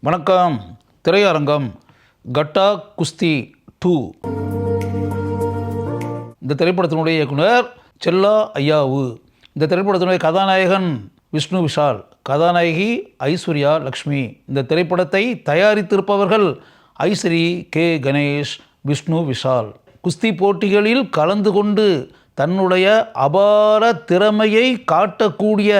வணக்கம். திரையரங்கம் கட்டா குஸ்தி 2. இந்த திரைப்படத்தினுடைய இயக்குனர் செல்லா ஐயாவு. இந்த திரைப்படத்தினுடைய கதாநாயகன் விஷ்ணு விஷால், கதாநாயகி ஐஸ்வர்யா லக்ஷ்மி. இந்த திரைப்படத்தை தயாரித்திருப்பவர்கள் ஐஸ்ரீ கே கணேஷ், விஷ்ணு விஷால். குஸ்தி போட்டிகளில் கலந்து கொண்டு தன்னுடைய அபார திறமையை காட்டக்கூடிய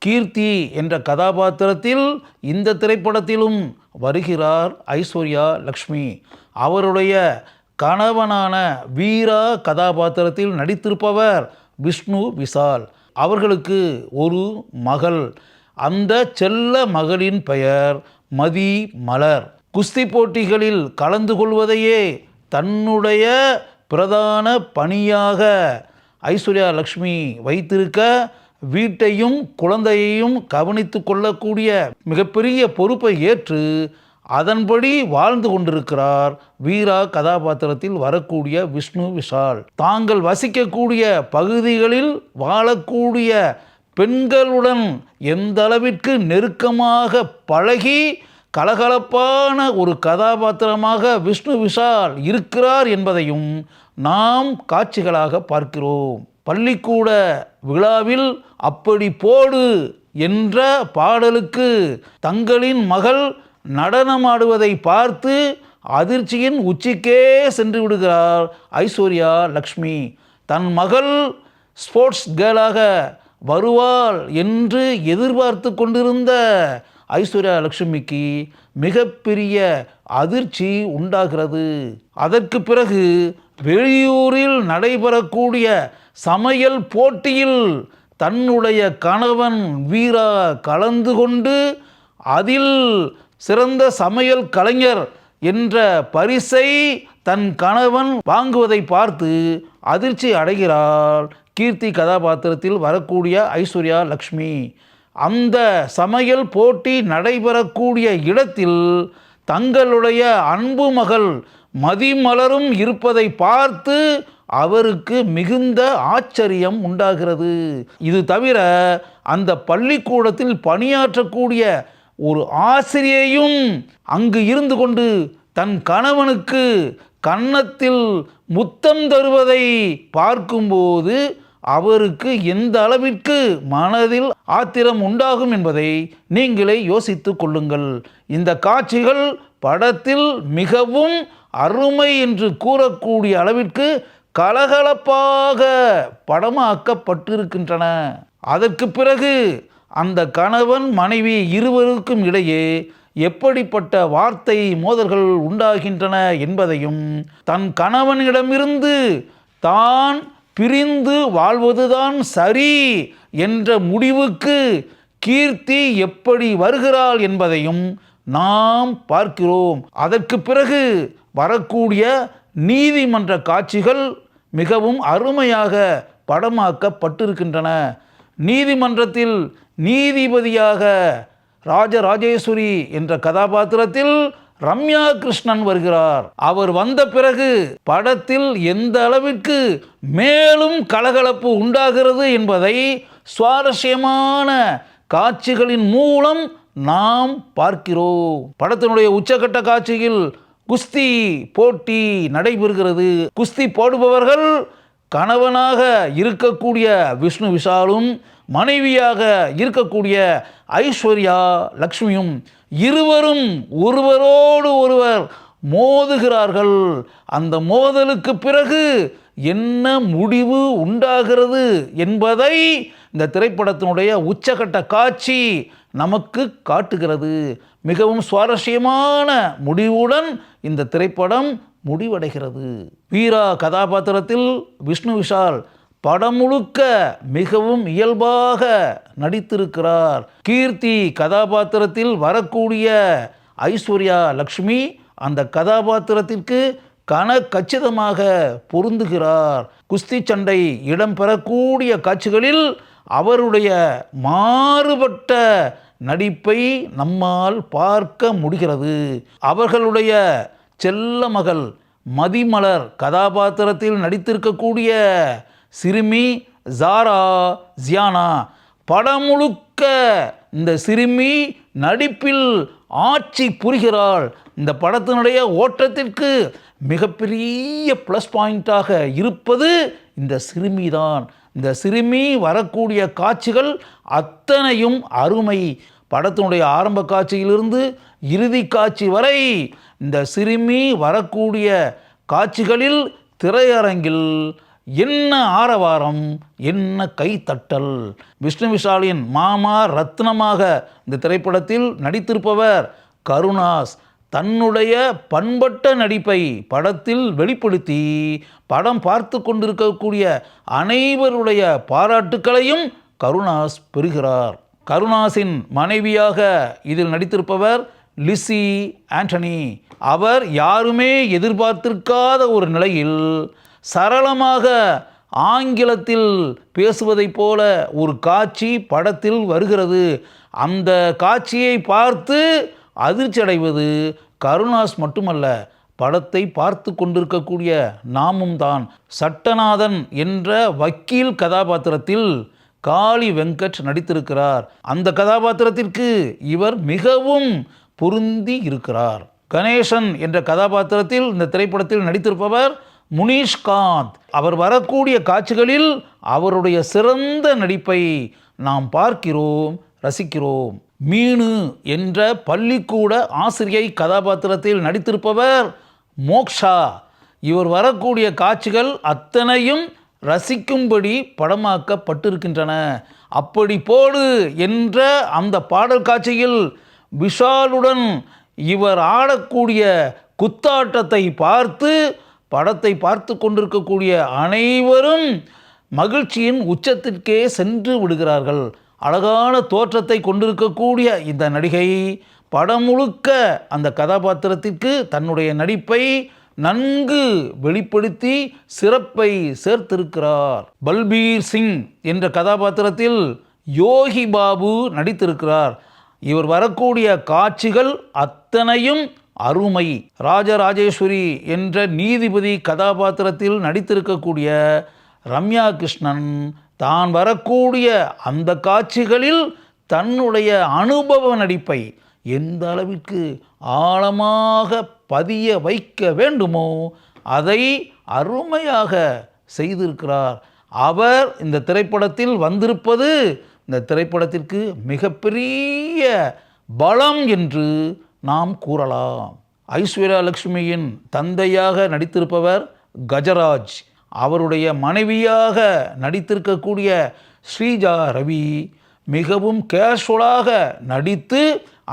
கீர்த்தி என்ற கதாபாத்திரத்தில் இந்த திரைப்படத்திலும் வருகிறார் ஐஸ்வர்யா லக்ஷ்மி. அவருடைய கணவனான வீரா கதாபாத்திரத்தில் நடித்திருப்பவர் விஷ்ணு விஷால். அவர்களுக்கு ஒரு மகள். அந்த செல்ல மகளின் பெயர் மதி மலர். குஸ்தி போட்டிகளில் கலந்து கொள்வதையே தன்னுடைய பிரதான பணியாக ஐஸ்வர்யா லக்ஷ்மி வைத்திருக்க, வீட்டையும் குழந்தையையும் கவனித்து கொள்ளக்கூடிய மிகப்பெரிய பொறுப்பை ஏற்று அதன்படி வாழ்ந்து கொண்டிருக்கிறார் வீரா கதாபாத்திரத்தில் வரக்கூடிய விஷ்ணு விஷால். தாங்கள் வசிக்கக்கூடிய பகுதிகளில் வாழக்கூடிய பெண்களுடன் எந்த அளவிற்கு நெருக்கமாக பழகி கலகலப்பான ஒரு கதாபாத்திரமாக விஷ்ணு விஷால் இருக்கிறார் என்பதையும் நாம் காட்சிகளாக பார்க்கிறோம். பள்ளிக்கூட விழாவில் அப்படி போடு என்ற பாடலுக்கு தங்களின் மகள் நடனமாடுவதை பார்த்து அதிர்ச்சியின் உச்சிக்கே சென்று விடுகிறார் ஐஸ்வர்யா லக்ஷ்மி. தன் மகள் ஸ்போர்ட்ஸ் கேர்ளாக வருவாள் என்று எதிர்பார்த்து கொண்டிருந்த ஐஸ்வர்யா லக்ஷ்மிக்கு மிகப்பெரிய அதிர்ச்சி உண்டாகிறது. அதற்கு பிறகு வெளியூரில் நடைபெறக்கூடிய சமையல் போட்டியில் தன்னுடைய கணவன் வீரா கலந்து கொண்டு அதில் சிறந்த சமையல் கலைஞர் என்ற பரிசை தன் கணவன் வாங்குவதை பார்த்து அதிர்ச்சி அடைகிறார் கீர்த்தி கதாபாத்திரத்தில் வரக்கூடிய ஐஸ்வர்யா லக்ஷ்மி. அந்த சமையல் போட்டி நடைபெறக்கூடிய இடத்தில் தங்களுடைய அன்பு மகள் மதிமலரும் இருப்பதை பார்த்து அவருக்கு மிகுந்த ஆச்சரியம் உண்டாகிறது. இது தவிர அந்த பள்ளிக்கூடத்தில் பணியாற்றக்கூடிய ஒரு ஆசிரியையும் அங்கு இருந்து கொண்டு தன் கணவனுக்கு கன்னத்தில் முத்தம் தருவதை பார்க்கும்போது அவருக்கு எந்த அளவிற்கு மனதில் ஆத்திரம் உண்டாகும் என்பதை நீங்களே யோசித்து கொள்ளுங்கள். இந்த காட்சிகள் படத்தில் மிகவும் அருமை என்று கூறக்கூடிய அளவிற்கு கலகலப்பாக படமாக்கப்பட்டிருக்கின்றன. அதற்கு பிறகு அந்த கணவன் மனைவி இருவருக்கும் இடையே எப்படிப்பட்ட வார்த்தை மோதல்கள் உண்டாகின்றன என்பதையும், தன் கணவனிடமிருந்து தான் பிரிந்து வாழ்வதுதான் சரி என்ற முடிவுக்கு கீர்த்தி எப்படி வருகிறாள் என்பதையும் நாம் பார்க்கிறோம். அதற்கு பிறகு வரக்கூடிய நீதிமன்ற காட்சிகள் மிகவும் அருமையாக படமாக்கப்பட்டிருக்கின்றன. நீதிமன்றத்தில் நீதிபதியாக ராஜராஜேஸ்வரி என்ற கதாபாத்திரத்தில் ரம்யா கிருஷ்ணன் வருகிறார். அவர் வந்த பிறகு படத்தில் எந்த அளவிற்கு மேலும் கலகலப்பு உண்டாகிறது என்பதை சுவாரஸ்யமான காட்சிகளின் மூலம் நாம் பார்க்கிறோம். படத்தினுடைய உச்சகட்ட காட்சியில் குஸ்தி போட்டி நடைபெறுகிறது. குஸ்தி போடுபவர்கள் கணவனாக இருக்கக்கூடிய விஷ்ணு விஷாலும் மனைவியாக இருக்கக்கூடிய ஐஸ்வர்யா லக்ஷ்மியும் இருவரும் ஒருவரோடு ஒருவர் மோதுகிறார்கள். அந்த மோதலுக்கு பிறகு என்ன முடிவு உண்டாகிறது என்பதை இந்த திரைப்படத்தினுடைய உச்சகட்ட காட்சி நமக்கு காட்டுகிறது. மிகவும் சுவாரஸ்யமான முடிவுடன் இந்த திரைப்படம் முடிவடைகிறது. வீரா கதாபாத்திரத்தில் விஷ்ணு விஷால் படம் முழுக்க மிகவும் இயல்பாக நடித்திருக்கிறார். கீர்த்தி கதாபாத்திரத்தில் வரக்கூடிய ஐஸ்வர்யா லக்ஷ்மி அந்த கதாபாத்திரத்திற்கு கச்சிதமாக பொருந்துகிறார். குஸ்தி சண்டை இடம்பெறக்கூடிய காட்சிகளில் அவருடைய மாறுபட்ட நடிப்பை நம்மால் பார்க்க முடிகிறது. அவர்களுடைய செல்ல மகள் மதிமலர் கதாபாத்திரத்தில் நடித்திருக்கக்கூடிய சிறுமி ஜாரா ஜியானா படம் முழுக்க இந்த சிறுமி நடிப்பில் ஆட்சி புரிகிறாள். இந்த படத்தினுடைய ஓட்டத்திற்கு மிகப்பெரிய ப்ளஸ் பாயிண்டாக இருப்பது இந்த சிறுமிதான். இந்த சிறுமி வரக்கூடிய காட்சிகள் அத்தனையும் அருமை. படத்தினுடைய ஆரம்ப காட்சியிலிருந்து இறுதி காட்சி வரை இந்த சிறுமி வரக்கூடிய காட்சிகளில் திரையரங்கில் என்ன ஆரவாரம், என்ன கைத்தட்டல். விஷ்ணு விஷாலின் மாமா ரத்னமாக இந்த திரைப்படத்தில் நடித்திருப்பவர் கருணாஸ். தன்னுடைய பண்பட்ட நடிப்பை படத்தில் வெளிப்படுத்தி படம் பார்த்து கொண்டிருக்கக்கூடிய அனைவருடைய பாராட்டுக்களையும் கருணாஸ் பெறுகிறார். கருணாஸின் மனைவியாக இதில் நடித்திருப்பவர் லிஸி ஆண்டனி. அவர் யாருமே எதிர்பார்த்திருக்காத ஒரு நிலையில் சரளமாக ஆங்கிலத்தில் பேசுவதைப் போல ஒரு காட்சி படத்தில் வருகிறது. அந்த காட்சியை பார்த்து அதிர்ச்சி அடைவது கருணாஸ் மட்டுமல்ல, படத்தை பார்த்து கொண்டிருக்கக்கூடிய நாமும் தான். சட்டநாதன் என்ற வக்கீல் கதாபாத்திரத்தில் காளி வெங்கட் நடித்திருக்கிறார். அந்த கதாபாத்திரத்திற்கு இவர் மிகவும் பொருந்தி இருக்கிறார். கணேசன் என்ற கதாபாத்திரத்தில் இந்த திரைப்படத்தில் நடித்திருப்பவர் முனிஷ்காந்த். அவர் வரக்கூடிய காட்சிகளில் அவருடைய சிறந்த நடிப்பை நாம் பார்க்கிறோம், ரசிக்கிறோம். மீனு என்ற பள்ளிக்கூட ஆசிரியை கதாபாத்திரத்தில் நடித்திருப்பவர் மோக்ஷா. இவர் வரக்கூடிய காட்சிகள் அத்தனையும் ரசிக்கும்படி படமாக்கப்பட்டிருக்கின்றன. அப்படி போடு என்ற அந்த பாடல் காட்சியில் விஷாலுடன் இவர் ஆடக்கூடிய குத்தாட்டத்தை பார்த்து படத்தை பார்த்து கொண்டிருக்கக்கூடிய அனைவரும் மகிழ்ச்சியின் உச்சத்திற்கே சென்று விடுகிறார்கள். அழகான தோற்றத்தை கொண்டிருக்கக்கூடிய இந்த நடிகை படம் முழுக்க அந்த கதாபாத்திரத்திற்கு தன்னுடைய நடிப்பை நன்கு வெளிப்படுத்தி சிறப்பை சேர்த்திருக்கிறார். பல்பீர் சிங் என்ற கதாபாத்திரத்தில் யோகி பாபு நடித்திருக்கிறார். இவர் வரக்கூடிய காட்சிகள் அத்தனையும் அருமை. ராஜராஜேஸ்வரி என்ற நீதிபதி கதாபாத்திரத்தில் நடித்திருக்கக்கூடிய ரம்யா கிருஷ்ணன் தான் வரக்கூடிய அந்த காட்சிகளில் தன்னுடைய அனுபவ நடிப்பை எந்த அளவிற்கு ஆழமாக பதிய வைக்க வேண்டுமோ அதை அருமையாக செய்திருக்கிறார். அவர் இந்த திரைப்படத்தில் வந்திருப்பது இந்த திரைப்படத்திற்கு மிகப்பெரிய பலம் என்று நாம் கூறலாம். ஐஸ்வர்யா லட்சுமியின் தந்தையாக நடித்திருப்பவர் கஜராஜ். அவருடைய மனைவியாக நடித்திருக்கக்கூடிய ஸ்ரீஜா ரவி மிகவும் கேஷுவலாக நடித்து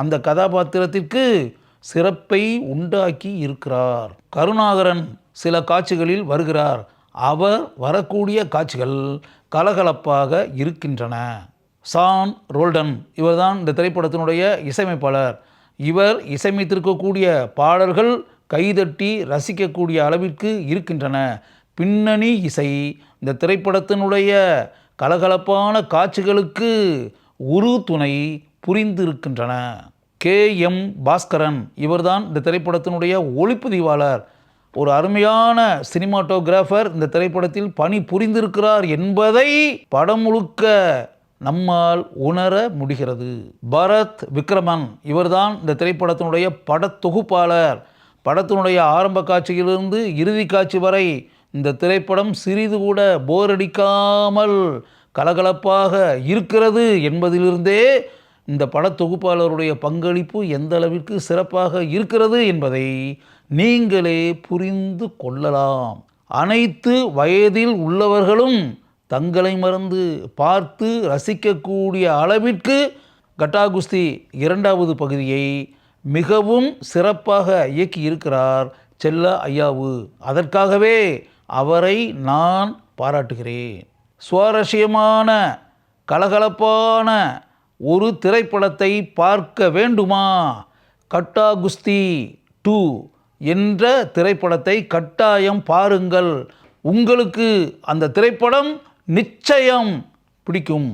அந்த கதாபாத்திரத்திற்கு சிறப்பை உண்டாக்கி இருக்கிறார். கருணாகரன் சில காட்சிகளில் வருகிறார். அவர் வரக்கூடிய காட்சிகள் கலகலப்பாக இருக்கின்றன. சான் ரோல்டன் இவர்தான் இந்த திரைப்படத்தினுடைய இசையமைப்பாளர். இவர் இசையமைத்திருக்கக்கூடிய பாடல்கள் கைதட்டி ரசிக்கக்கூடிய அளவிற்கு இருக்கின்றன. பின்னணி இசை இந்த திரைப்படத்தினுடைய கலகலப்பான காட்சிகளுக்கு ஒரு துணை புரிந்திருக்கின்றன. KM பாஸ்கரன் இவர்தான் இந்த திரைப்படத்தினுடைய ஒளிப்பதிவாளர். ஒரு அருமையான சினிமாட்டோகிராஃபர் இந்த திரைப்படத்தில் பணி புரிந்திருக்கிறார் என்பதை படம் முழுக்க நம்மால் உணர முடிகிறது. பரத் விக்ரமன் இவர்தான் இந்த திரைப்படத்தினுடைய படத்தொகுப்பாளர். படத்தினுடைய ஆரம்ப காட்சியிலிருந்து இறுதி காட்சி வரை இந்த திரைப்படம் சிறிது கூட போர் அடிக்காமல் கலகலப்பாக இருக்கிறது என்பதிலிருந்தே இந்த படத்தொகுப்பாளருடைய பங்களிப்பு எந்த அளவிற்கு சிறப்பாக இருக்கிறது என்பதை நீங்களே புரிந்து கொள்ளலாம். அனைத்து வயதில் உள்ளவர்களும் தங்களை மறந்து பார்த்து ரசிக்கக்கூடிய அளவிற்கு கட்டா குஸ்தி 2வது பகுதியை மிகவும் சிறப்பாக இயக்கி இருக்கிறார் செல்ல ஐயாவு. அதற்காகவே அவரை நான் பாராட்டுகிறேன். சுவாரஸ்யமான கலகலப்பான ஒரு திரைப்படத்தை பார்க்க வேண்டுமா? கட்டா குஸ்தி 2 என்ற திரைப்படத்தை கட்டாயம் பாருங்கள். உங்களுக்கு அந்த திரைப்படம் நிச்சயம் பிடிக்கும்.